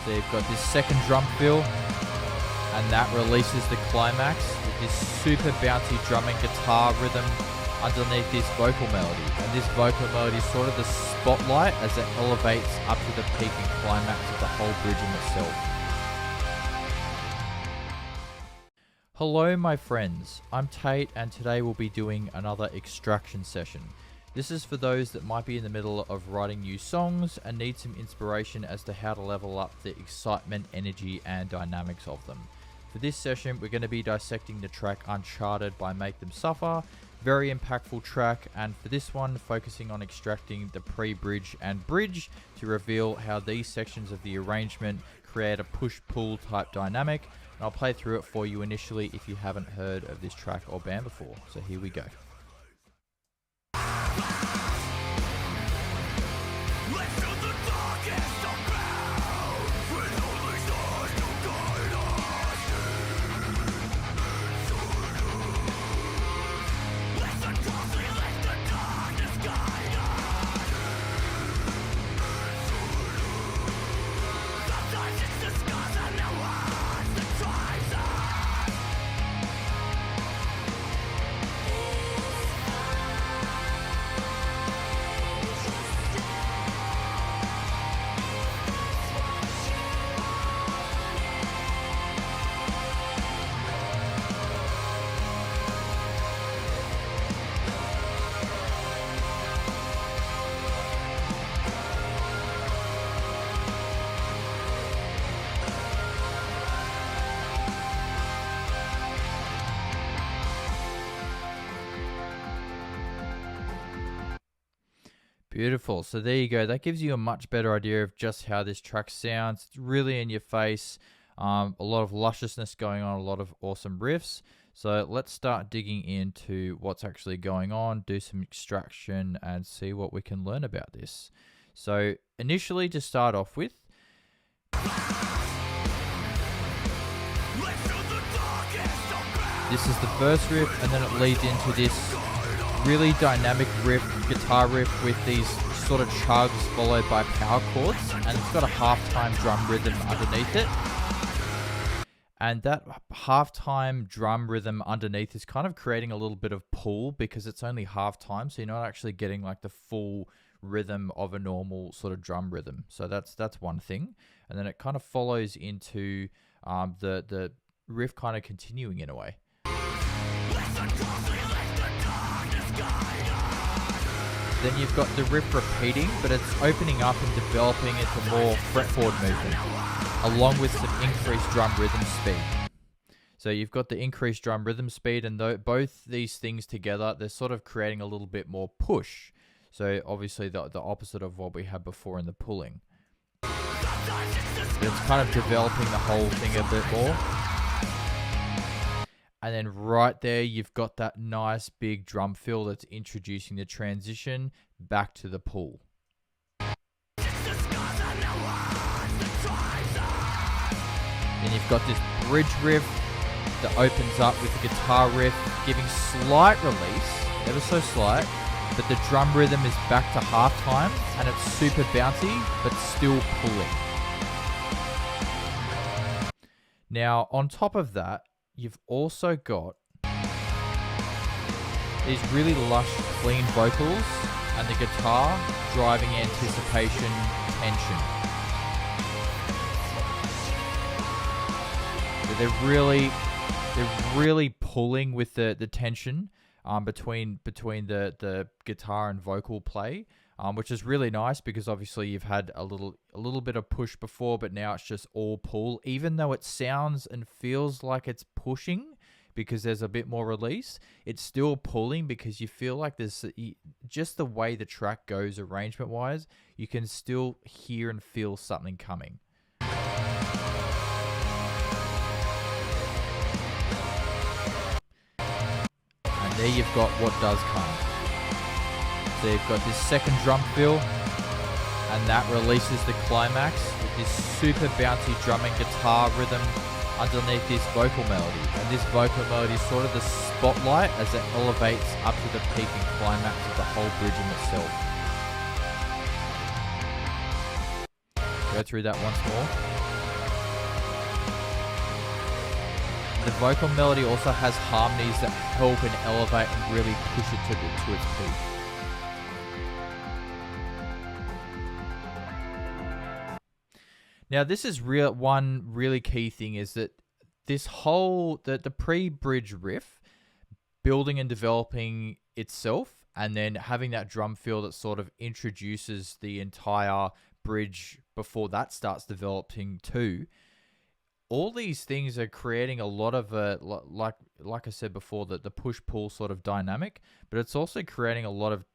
So you've got this second drum fill, and that releases the climax with this super bouncy drum and guitar rhythm underneath this vocal melody. And this vocal melody is sort of the spotlight as it elevates up to the peak and climax of the whole bridge in itself. Hello my friends, I'm Tate and today we'll be doing another extraction session. This is for those that might be in the middle of writing new songs and need some inspiration as to how to level up the excitement, energy and dynamics of them. For this session we're going to be dissecting the track Uncharted by Make Them Suffer. Very impactful track, and for this one focusing on extracting the pre-bridge and bridge to reveal how these sections of the arrangement create a push-pull type dynamic. And I'll play through it for you initially if you haven't heard of this track or band before. So here we go. Beautiful. So there you go. That gives you a much better idea of just how this track sounds. It's really in your face. A lot of lusciousness going on, a lot of awesome riffs. So let's start digging into what's actually going on, do some extraction and see what we can learn about this. So initially, to start off with, this is the first riff and then it leads into this really dynamic riff, guitar riff with these sort of chugs followed by power chords, and it's got a halftime drum rhythm underneath it. And that halftime drum rhythm underneath is kind of creating a little bit of pull because it's only halftime, so you're not actually getting like the full rhythm of a normal sort of drum rhythm. So that's one thing. And then it kind of follows into the riff kind of continuing in a way. Then you've got the riff repeating, but it's opening up and developing into more fretboard movement, along with some increased drum rhythm speed. So you've got the increased drum rhythm speed, and both these things together, they're sort of creating a little bit more push. So obviously the opposite of what we had before in the pulling. But it's kind of developing the whole thing a bit more. And then right there, you've got that nice big drum fill that's introducing the transition back to the pull. Then you've got this bridge riff that opens up with the guitar riff, giving slight release, ever so slight, but the drum rhythm is back to halftime and it's super bouncy, but still pulling. Now, on top of that, you've also got these really lush, clean vocals and the guitar driving anticipation, tension. So they're really pulling with the tension between the guitar and vocal play, which is really nice because obviously you've had a little bit of push before, but now it's just all pull. Even though it sounds and feels like it's pushing because there's a bit more release, it's still pulling because you feel like there's just the way the track goes arrangement wise, you can still hear and feel something coming. And there you've got what does come. So you've got this second drum fill, and that releases the climax with this super bouncy drum and guitar rhythm underneath this vocal melody. And this vocal melody is sort of the spotlight as it elevates up to the peak and climax of the whole bridge in itself. Go through that once more. The vocal melody also has harmonies that help and elevate and really push it to its peak. Now, this is one really key thing is that this whole the pre-bridge riff, building and developing itself, and then having that drum fill that sort of introduces the entire bridge before that starts developing too. All these things are creating a lot of like I said before, the push-pull sort of dynamic, but it's also creating a lot of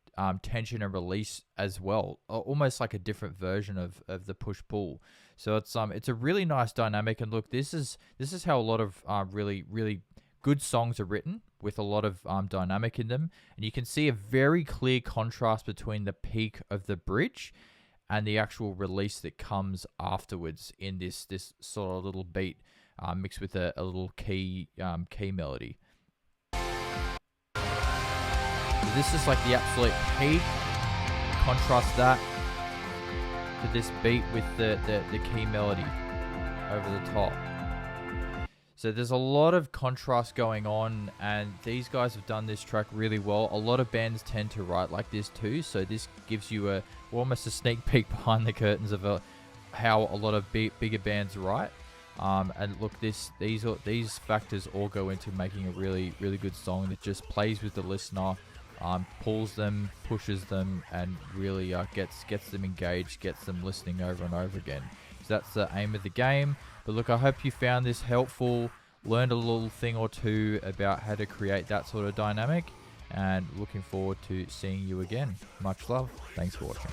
tension and release as well, almost like a different version of the push-pull. So it's a really nice dynamic. And look, this is how a lot of really good songs are written, with a lot of dynamic in them, and you can see a very clear contrast between the peak of the bridge and the actual release that comes afterwards in this sort of little beat mixed with a little key melody. So this is like the absolute peak. Contrast that to this beat with the key melody over the top. So there's a lot of contrast going on, and these guys have done this track really well. A lot of bands tend to write like this too, so this gives you almost a sneak peek behind the curtains of how a lot of bigger bands write. And look, these factors all go into making a really good song that just plays with the listener, pulls them, pushes them, and really gets them engaged, gets them listening over and over again. So that's the aim of the game. But look, I hope you found this helpful, learned a little thing or two about how to create that sort of dynamic, and looking forward to seeing you again. Much love. Thanks for watching.